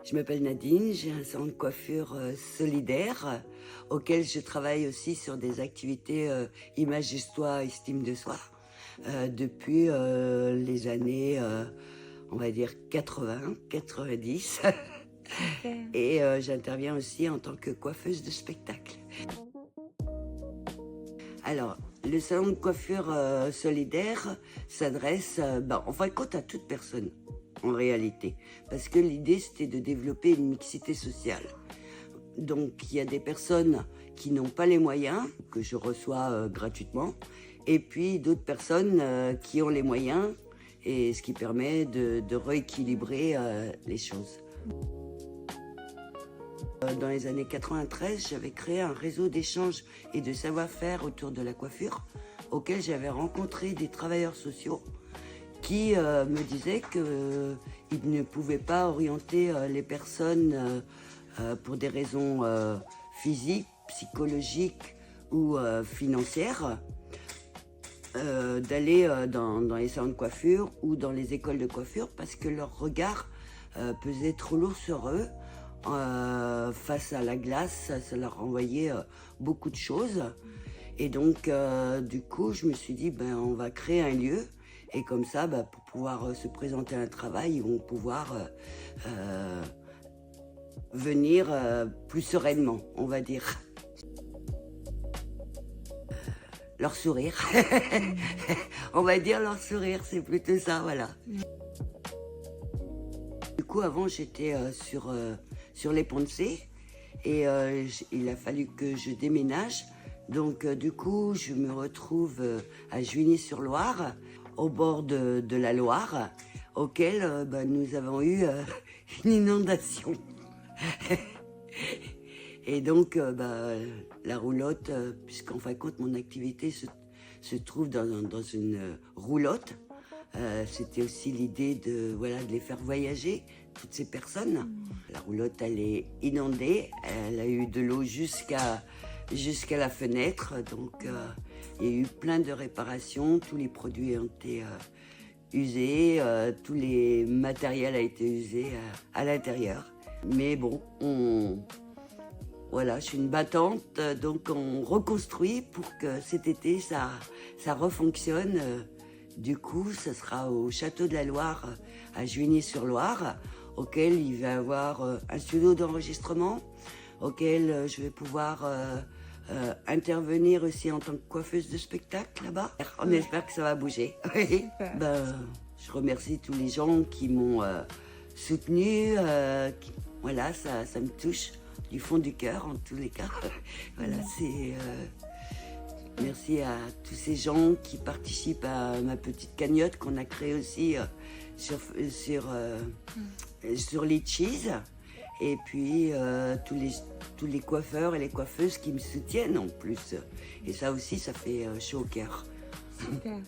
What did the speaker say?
Je m'appelle Nadine, j'ai un salon de coiffure solidaire auquel je travaille aussi sur des activités image de soi, estime de soi depuis les années, on va dire 80, 90 Super. et j'interviens aussi en tant que coiffeuse de spectacle. Alors, le salon de coiffure solidaire s'adresse, en fin de compte, à toute personne, en réalité. Parce que l'idée, c'était de développer une mixité sociale. Donc, il y a des personnes qui n'ont pas les moyens, que je reçois gratuitement, et puis d'autres personnes qui ont les moyens, et ce qui permet de rééquilibrer les choses. Dans les années 93, j'avais créé un réseau d'échanges et de savoir-faire autour de la coiffure, auquel j'avais rencontré des travailleurs sociaux qui me disaient qu'ils ne pouvaient pas orienter les personnes pour des raisons physiques, psychologiques ou financières, d'aller dans les salons de coiffure ou dans les écoles de coiffure parce que leur regard pesait trop lourd sur eux. Face à la glace, ça leur renvoyait beaucoup de choses. Et donc, du coup, je me suis dit, on va créer un lieu. Et comme ça, pour pouvoir se présenter à un travail, ils vont pouvoir venir plus sereinement, on va dire. Leur sourire. On va dire leur sourire, c'est plutôt ça, voilà. Du coup, avant, j'étais sur les ponts de C et il a fallu que je déménage. Donc, du coup, je me retrouve à Juigny-sur-Loire, au bord de la Loire, auquel nous avons eu une inondation. Et donc, la roulotte, puisqu'en fin de compte, mon activité se trouve dans une roulotte. C'était aussi l'idée de les faire voyager, toutes ces personnes. La roulotte, elle est inondée, elle a eu de l'eau jusqu'à la fenêtre, donc il y a eu plein de réparations, tous les produits ont été usés, tous les matériels ont été usés à l'intérieur. Mais bon, je suis une battante, donc on reconstruit pour que cet été, ça refonctionne. Du coup, ce sera au Château de la Loire, à Juigny-sur-Loire, auquel il va y avoir un studio d'enregistrement, auquel je vais pouvoir intervenir aussi en tant que coiffeuse de spectacle là-bas. On espère que ça va bouger. Je remercie tous les gens qui m'ont soutenue. Ça me touche du fond du cœur en tous les cas. Merci à tous ces gens qui participent à ma petite cagnotte qu'on a créée aussi sur Litchis. Et puis tous les coiffeurs et les coiffeuses qui me soutiennent en plus. Et ça aussi, ça fait chaud au cœur. Super.